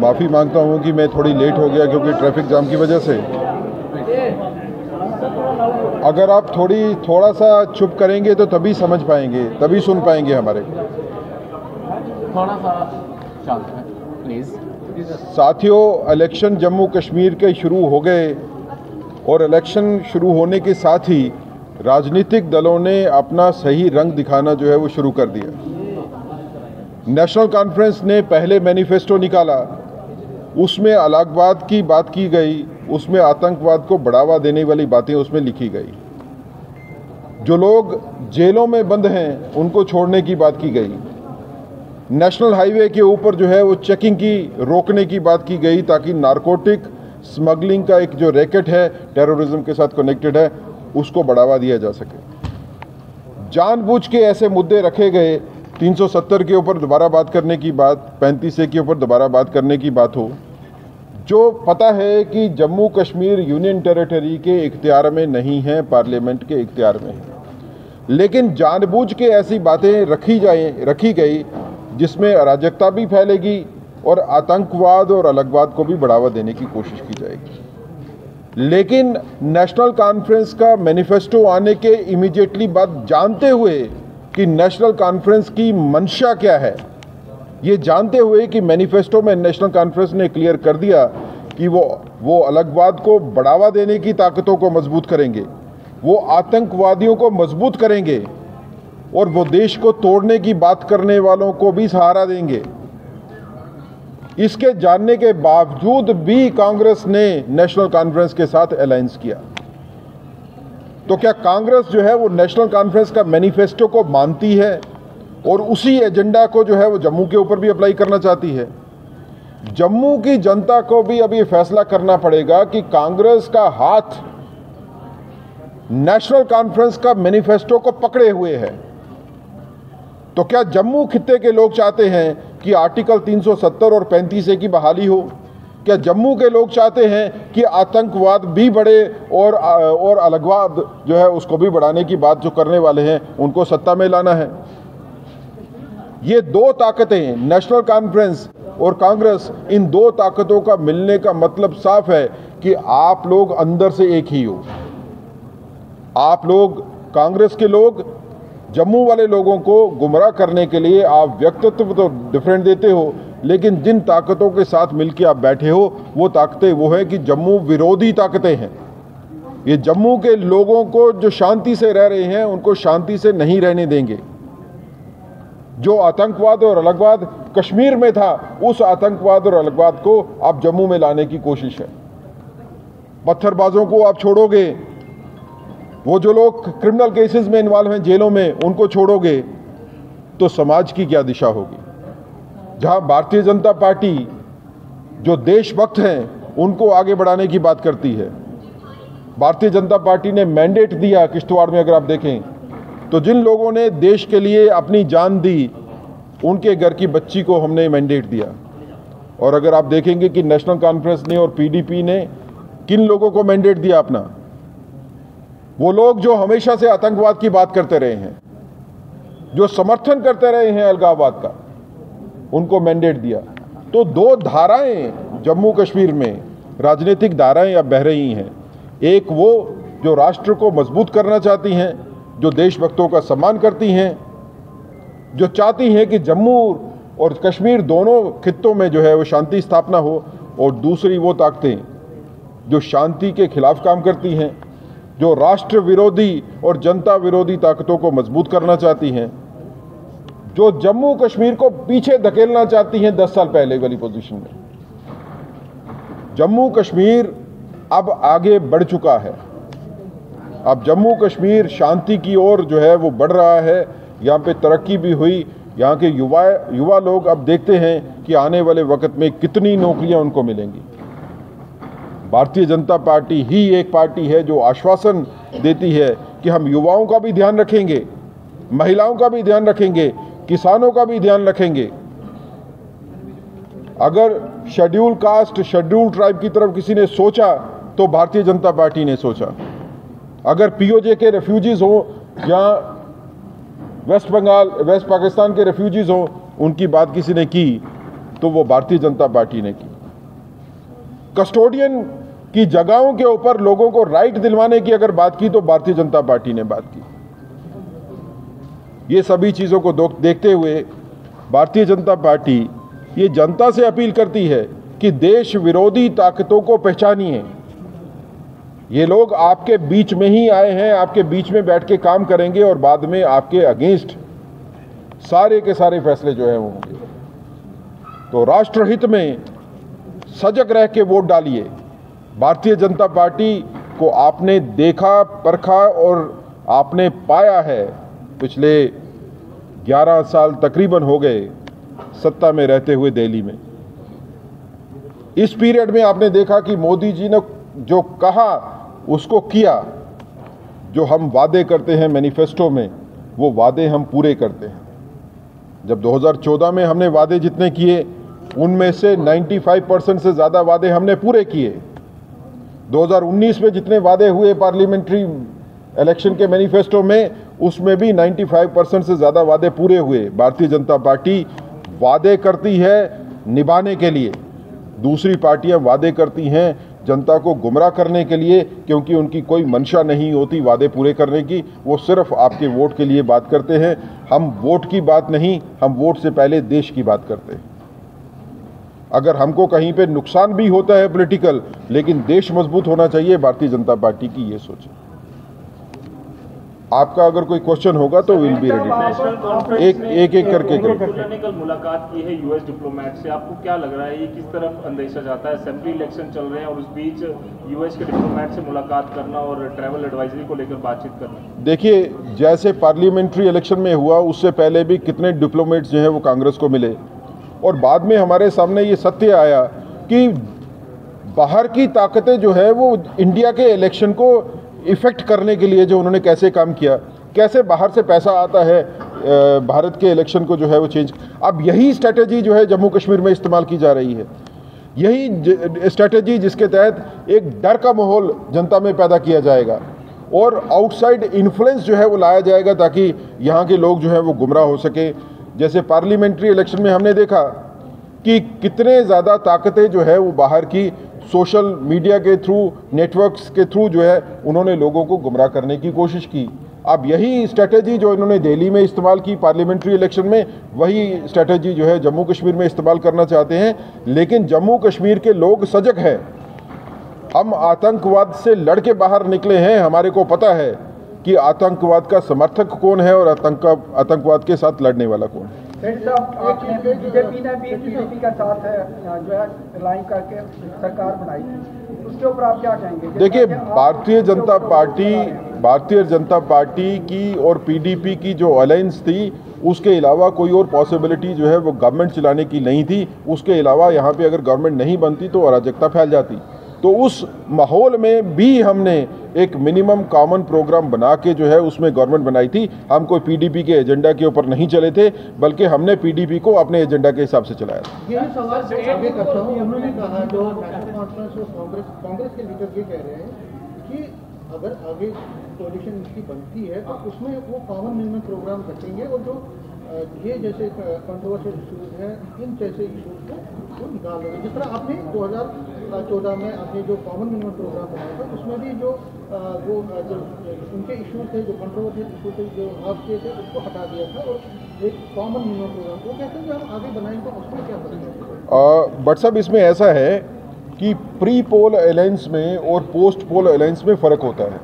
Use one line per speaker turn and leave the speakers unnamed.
माफ़ी मांगता हूँ कि मैं थोड़ी लेट हो गया क्योंकि ट्रैफिक जाम की वजह से। अगर आप थोड़ा सा चुप करेंगे तो तभी समझ पाएंगे, तभी सुन पाएंगे हमारे को।
थोड़ा सा शांत है प्लीज़।
साथियों, इलेक्शन जम्मू कश्मीर के शुरू हो गए और इलेक्शन शुरू होने के साथ ही राजनीतिक दलों ने अपना सही रंग दिखाना जो है वो शुरू कर दिया। नेशनल कॉन्फ्रेंस ने पहले मैनिफेस्टो निकाला, उसमें अलगाववाद की बात की गई, उसमें आतंकवाद को बढ़ावा देने वाली बातें उसमें लिखी गई। जो लोग जेलों में बंद हैं उनको छोड़ने की बात की गई। नेशनल हाईवे के ऊपर जो है वो चेकिंग की रोकने की बात की गई ताकि नारकोटिक स्मगलिंग का एक जो रैकेट है टेररिज्म के साथ कनेक्टेड है उसको बढ़ावा दिया जा सके। जानबूझ के ऐसे मुद्दे रखे गए, 370 के ऊपर दोबारा बात करने की बात, 35A के ऊपर दोबारा बात करने की बात हो, जो पता है कि जम्मू कश्मीर यूनियन टेरिटरी के इख्तियार में नहीं है, पार्लियामेंट के इख्तियार में है, लेकिन जानबूझ के ऐसी बातें रखी गई जिसमें अराजकता भी फैलेगी और आतंकवाद और अलगवाद को भी बढ़ावा देने की कोशिश की जाएगी। लेकिन नेशनल कॉन्फ्रेंस का मैनिफेस्टो आने के इमीडिएटली बाद जानते हुए कि नेशनल कॉन्फ्रेंस की मंशा क्या है, ये जानते हुए कि मैनिफेस्टो में नेशनल कॉन्फ्रेंस ने क्लियर कर दिया कि वो अलगवाद को बढ़ावा देने की ताकतों को मजबूत करेंगे, वो आतंकवादियों को मजबूत करेंगे और वो देश को तोड़ने की बात करने वालों को भी सहारा देंगे। इसके जानने के बावजूद भी कांग्रेस ने नेशनल कॉन्फ्रेंस के साथ अलायंस किया। तो क्या कांग्रेस जो है वो नेशनल कॉन्फ्रेंस का मैनिफेस्टो को मानती है और उसी एजेंडा को जो है वो जम्मू के ऊपर भी अप्लाई करना चाहती है? जम्मू की जनता को भी अब ये फैसला करना पड़ेगा कि कांग्रेस का हाथ नेशनल कॉन्फ्रेंस का मैनिफेस्टो को पकड़े हुए है। तो क्या जम्मू खित्ते के लोग चाहते हैं कि आर्टिकल 370 और 35A की बहाली हो? क्या जम्मू के लोग चाहते हैं कि आतंकवाद भी बढ़े और अलगवाद जो है उसको भी बढ़ाने की बात जो करने वाले हैं उनको सत्ता में लाना है? ये दो ताकतें, नेशनल कॉन्फ्रेंस और कांग्रेस, इन दो ताकतों का मिलने का मतलब साफ है कि आप लोग अंदर से एक ही हो। आप लोग, कांग्रेस के लोग, जम्मू वाले लोगों को गुमराह करने के लिए आप व्यक्तित्व तो डिफरेंट देते हो, लेकिन जिन ताकतों के साथ मिलकर आप बैठे हो वो ताकतें वो है कि जम्मू विरोधी ताकतें हैं। ये जम्मू के लोगों को जो शांति से रह रहे हैं उनको शांति से नहीं रहने देंगे। जो आतंकवाद और अलगवाद कश्मीर में था, उस आतंकवाद और अलगवाद को आप जम्मू में लाने की कोशिश है। पत्थरबाजों को आप छोड़ोगे, वो जो लोग क्रिमिनल केसेस में इन्वॉल्व हैं जेलों में उनको छोड़ोगे, तो समाज की क्या दिशा होगी? जहां भारतीय जनता पार्टी जो देशभक्त हैं उनको आगे बढ़ाने की बात करती है। भारतीय जनता पार्टी ने मैंडेट दिया किश्तवाड़ में, अगर आप देखें तो जिन लोगों ने देश के लिए अपनी जान दी उनके घर की बच्ची को हमने मैंडेट दिया। और अगर आप देखेंगे कि नेशनल कॉन्फ्रेंस ने और PDP ने किन लोगों को मैंडेट दिया अपना, वो लोग जो हमेशा से आतंकवाद की बात करते रहे हैं, जो समर्थन करते रहे हैं अलगाववाद का, उनको मैंडेट दिया। तो दो धाराएं जम्मू कश्मीर में, राजनीतिक धाराएं अब बह रही हैं। एक वो जो राष्ट्र को मजबूत करना चाहती हैं, जो देशभक्तों का सम्मान करती हैं, जो चाहती हैं कि जम्मू और कश्मीर दोनों खित्तों में जो है वो शांति स्थापना हो, और दूसरी वो ताकतें जो शांति के खिलाफ काम करती हैं, जो राष्ट्र विरोधी और जनता विरोधी ताकतों को मजबूत करना चाहती हैं, जो जम्मू कश्मीर को पीछे धकेलना चाहती हैं 10 साल पहले वाली पोजीशन में। जम्मू कश्मीर अब आगे बढ़ चुका है। अब जम्मू कश्मीर शांति की ओर जो है वो बढ़ रहा है। यहाँ पे तरक्की भी हुई। यहाँ के युवा लोग अब देखते हैं कि आने वाले वक्त में कितनी नौकरियाँ उनको मिलेंगी। भारतीय जनता पार्टी ही एक पार्टी है जो आश्वासन देती है कि हम युवाओं का भी ध्यान रखेंगे, महिलाओं का भी ध्यान रखेंगे, किसानों का भी ध्यान रखेंगे। अगर शेड्यूल कास्ट, शेड्यूल ट्राइब की तरफ किसी ने सोचा तो भारतीय जनता पार्टी ने सोचा। अगर POJ के रेफ्यूजीज हो या वेस्ट पाकिस्तान के रेफ्यूजीज हो, उनकी बात किसी ने की तो वो भारतीय जनता पार्टी ने की। कस्टोडियन की जगहों के ऊपर लोगों को राइट दिलवाने की अगर बात की तो भारतीय जनता पार्टी ने बात की। ये सभी चीज़ों को देखते हुए भारतीय जनता पार्टी ये जनता से अपील करती है कि देश विरोधी ताकतों को पहचानिए। ये लोग आपके बीच में ही आए हैं, आपके बीच में बैठ के काम करेंगे और बाद में आपके अगेंस्ट सारे के सारे फैसले जो हैं वो होंगे। तो राष्ट्रहित में सजग रह के वोट डालिए। भारतीय जनता पार्टी को आपने देखा, परखा और आपने पाया है। पिछले 11 साल तकरीबन हो गए सत्ता में रहते हुए दिल्ली में। इस पीरियड में आपने देखा कि मोदी जी ने जो कहा उसको किया। जो हम वादे करते हैं मैनिफेस्टो में, वो वादे हम पूरे करते हैं। जब 2014 में हमने वादे जितने किए उनमें से 95% से ज़्यादा वादे हमने पूरे किए। 2019 में जितने वादे हुए पार्लियामेंट्री इलेक्शन के मैनिफेस्टो में, उसमें भी 95% से ज़्यादा वादे पूरे हुए। भारतीय जनता पार्टी वादे करती है निभाने के लिए, दूसरी पार्टियां वादे करती हैं जनता को गुमराह करने के लिए, क्योंकि उनकी कोई मंशा नहीं होती वादे पूरे करने की। वो सिर्फ आपके वोट के लिए बात करते हैं। हम वोट की बात नहीं, हम वोट से पहले देश की बात करते हैं। अगर हमको कहीं पे नुकसान भी होता है पॉलिटिकल, लेकिन देश मजबूत होना चाहिए, भारतीय जनता पार्टी की ये सोच है। आपका अगर कोई क्वेश्चन होगा तो विल बी रेडी। एक करके
ने कल मुलाकात की है यूएस डिप्लोमेट से, आपको क्या लग रहा है ये किस तरफ अंदेशा जाता है? असेंबली इलेक्शन चल रहे हैं और उस बीच यूएस के डिप्लोमेट से मुलाकात करना और ट्रैवल एडवाइजरी को लेकर बातचीत करना।
देखिए, जैसे पार्लियामेंट्री इलेक्शन में हुआ उससे पहले भी कितने डिप्लोमेट्स जो है वो कांग्रेस को मिले, और बाद में हमारे सामने ये सत्य आया कि बाहर की ताकतें जो है वो इंडिया के इलेक्शन को इफ़ेक्ट करने के लिए जो उन्होंने कैसे काम किया, कैसे बाहर से पैसा आता है भारत के इलेक्शन को जो है वो चेंज। अब यही स्ट्रेटजी जो है जम्मू कश्मीर में इस्तेमाल की जा रही है। यही स्ट्रेटजी जिसके तहत एक डर का माहौल जनता में पैदा किया जाएगा और आउटसाइड इन्फ्लुएंस जो है वो लाया जाएगा ताकि यहाँ के लोग जो है वो गुमराह हो सके। जैसे पार्लियामेंट्री इलेक्शन में हमने देखा कि कितने ज़्यादा ताकतें जो है वो बाहर की सोशल मीडिया के थ्रू, नेटवर्क्स के थ्रू जो है उन्होंने लोगों को गुमराह करने की कोशिश की। अब यही स्ट्रेटजी जो इन्होंने दिल्ली में इस्तेमाल की पार्लियामेंट्री इलेक्शन में, वही स्ट्रेटजी जो है जम्मू कश्मीर में इस्तेमाल करना चाहते हैं। लेकिन जम्मू कश्मीर के लोग सजग हैं। हम आतंकवाद से लड़ के बाहर निकले हैं। हमारे को पता है कि आतंकवाद का समर्थक कौन है और आतंकवाद के साथ लड़ने वाला कौन है।
बीजेपी ने भी पीडीपी का साथ है जो है लाइन करके सरकार बनाई थी, उसके ऊपर आप क्या कहेंगे?
देखिए, भारतीय जनता पार्टी की और पीडीपी की जो अलायंस थी, उसके अलावा कोई और पॉसिबिलिटी जो है वो गवर्नमेंट चलाने की नहीं थी। उसके अलावा यहाँ पे अगर गवर्नमेंट नहीं बनती तो अराजकता फैल जाती। तो उस माहौल में भी हमने एक मिनिमम कॉमन प्रोग्राम बना के जो है उसमें गवर्नमेंट बनाई थी। हम कोई पीडीपी के एजेंडा के ऊपर नहीं चले थे, बल्कि हमने पीडीपी को अपने एजेंडा के हिसाब से चलाया था।
ये सवाल आगे करता हूँ। उन्होंने कहा, जो नेशनल कॉन्फ्रेंस ऑफ कांग्रेस के लीडर ये कह रहे हैं कि अगर आगे कोalition इसकी बनती है तो उसमें वो कॉमन मिनिमम प्रोग्राम रखेंगे और जो ये जैसे कंट्रोवर्शियल इशूज हैं, इन जैसे इशूज को निकाल देंगे। जिस तरह आपने 2014 में आपने जो कॉमन मिनिमम प्रोग्राम बनाया था, उसमें भी जो उनके इशूज थे, जो कंट्रोवर्शियल इशूज थे, जो आपके थे, उसको हटा दिया था और एक कॉमन मिनिमम प्रोग्राम वो कहते हैं कि हम आगे बनाएंगे तो उसमें क्या करेंगे?
बट साहब, इसमें ऐसा है कि प्री पोल अलायंस में और पोस्ट पोल अलायंस में फ़र्क होता है।